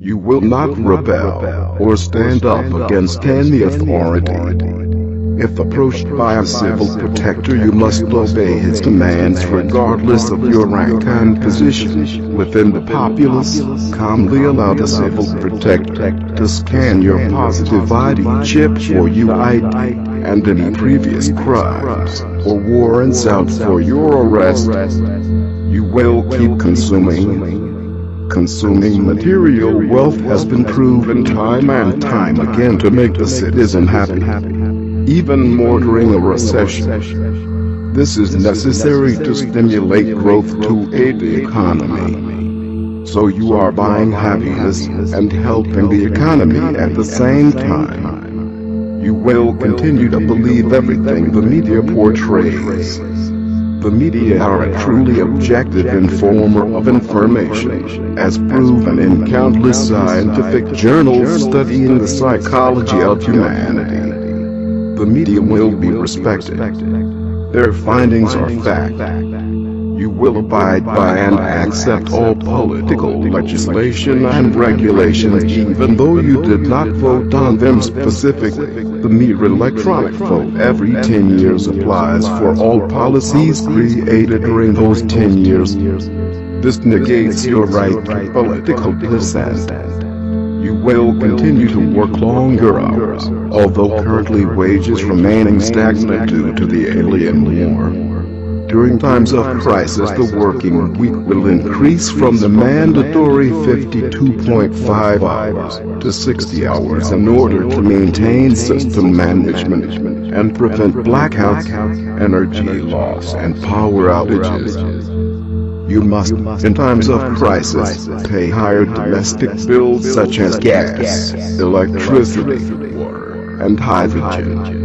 You will not rebel or stand up against any authority. If approached by a civil protector, you must obey his commands regardless of your rank and position within the populace. Calmly allow the civil protector to scan your positive ID chip for UID and any previous crimes or warrants out for your arrest. You will keep consuming. Consuming material wealth has been proven time and time again to make the citizen happy, even more during a recession. This is necessary to stimulate growth to aid the economy. So you are buying happiness and helping the economy at the same time. You will continue to believe everything the media portrays. The media are a truly objective informer of information, as proven in countless scientific journals studying the psychology of humanity. The media will be respected. Their findings are fact. You will abide by and accept all political legislation and regulations even though you did not vote on them specifically. The mere electronic vote every 10 years applies for all policies created during those 10 years. This negates your right to political dissent. You will continue to work longer hours, although currently wages remaining stagnant due to the alien war. During times of crisis, the working week will increase from the mandatory 52.5 hours to 60 hours in order to maintain system management and prevent blackouts, energy loss, and power outages. You must, in times of crisis, pay higher domestic bills such as gas, electricity, water, and hydrogen.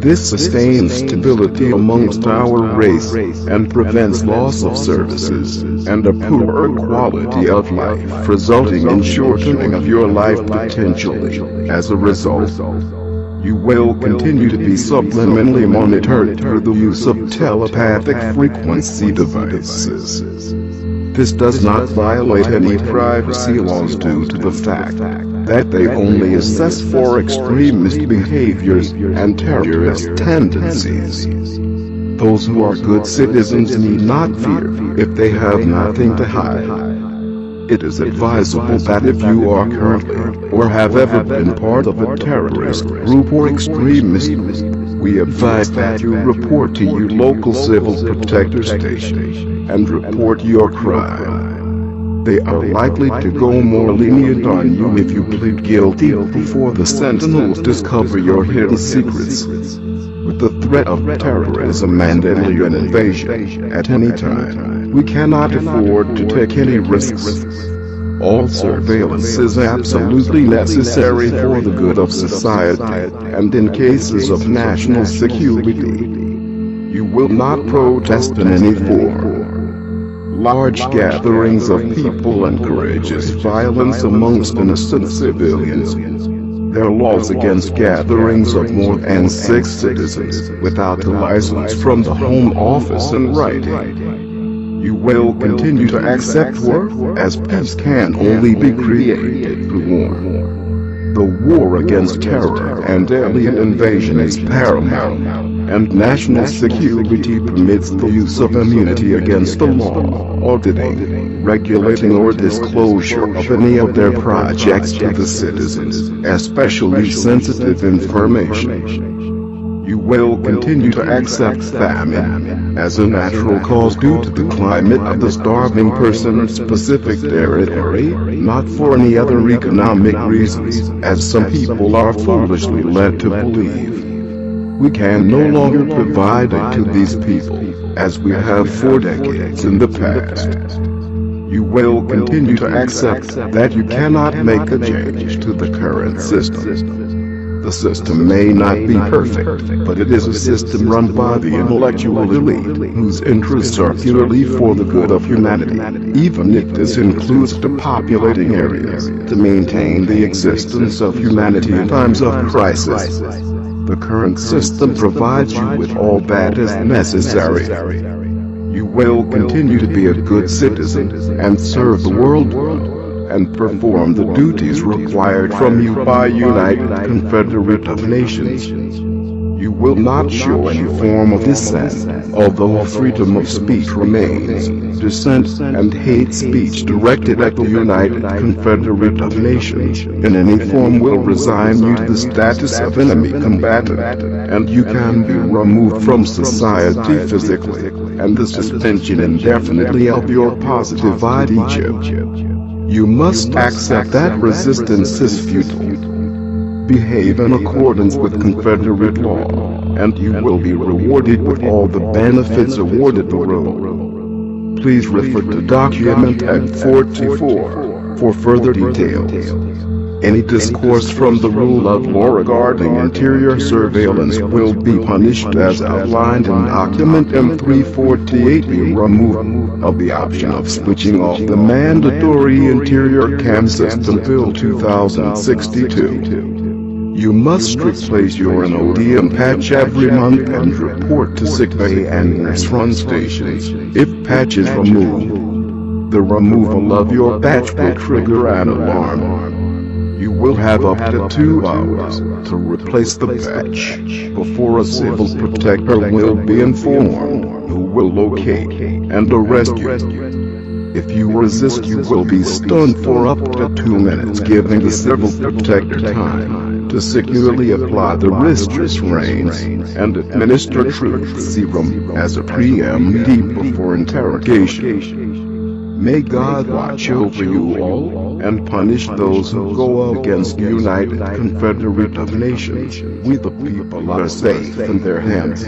This sustains stability amongst our race and prevents loss of services and a poorer quality of life, resulting in shortening of your life potentially. As a result, you will continue to be subliminally monitored through the use of telepathic frequency devices. This does not violate any privacy laws due to the fact that they only assess for extremist behaviors and terrorist tendencies. Those who are good citizens need not fear if they have nothing to hide. It is advisable that if you are currently or have ever been part of a terrorist group or extremist, we advise that you report to your local civil protector station and report your crime. They are likely to go more lenient on you if you plead guilty before the Sentinels discover your hidden secrets. With the threat of terrorism and alien invasion at any time, we cannot afford to take any risks. All surveillance is absolutely necessary for the good of society and in cases of national security. You will not protest in any form. Large gatherings of people encourages violence amongst innocent civilians. There are laws against gatherings of more than 6 citizens without a license from the Home Office in writing. You will continue to accept war, as peace can only be created through war. The war against terror and alien invasion is paramount, and national security permits the use of immunity against the law, auditing, regulating or disclosure of any of their projects to the citizens, especially sensitive information. You will continue to accept famine as a natural cause due to the climate of the starving person's specific territory, not for any other economic reasons, as some people are foolishly led to believe. We can no longer provide it to these people, as we have for decades in the past. You will continue to accept that you cannot make a change to the current system. The system may not be perfect, but it is a system run by the intellectual elite, whose interests are purely for the good of humanity, even if this includes depopulating areas to maintain the existence of humanity in times of crisis. The current system provides you with all that is necessary. You will continue to be a good citizen and serve the world and perform the duties required from you by United Confederate of Nations. You will not show any form of dissent, although freedom of speech remains. Dissent and hate speech directed at the United Confederate of Nations in any form will resign you to the status of enemy combatant, and you can be removed from society physically, and the suspension indefinitely of your positive ID-chip. You must accept that resistance is futile. Behave in accordance with Confederate law, and you will be rewarded with all the benefits awarded the rule. Please refer to document at 44 for further details. Any discourse from the rule of law regarding interior surveillance will be punished as outlined in document M348. Be removed of the option of switching off the mandatory interior cam system Bill 2062. You must replace your NODM patch every month and report to sickbay and nurse run stations. If patch is removed, the removal of your patch will trigger an alarm. You will have up to 2 hours to replace the patch before a civil protector will be informed, who will locate and arrest you. If you resist, you will be stunned for up to 2 minutes, giving the civil protector time to securely apply the wrist restraints and administer truth serum as a preemptive before interrogation. May God watch over you all and punish those who go against the United Confederate of Nations. We the people are safe in their hands.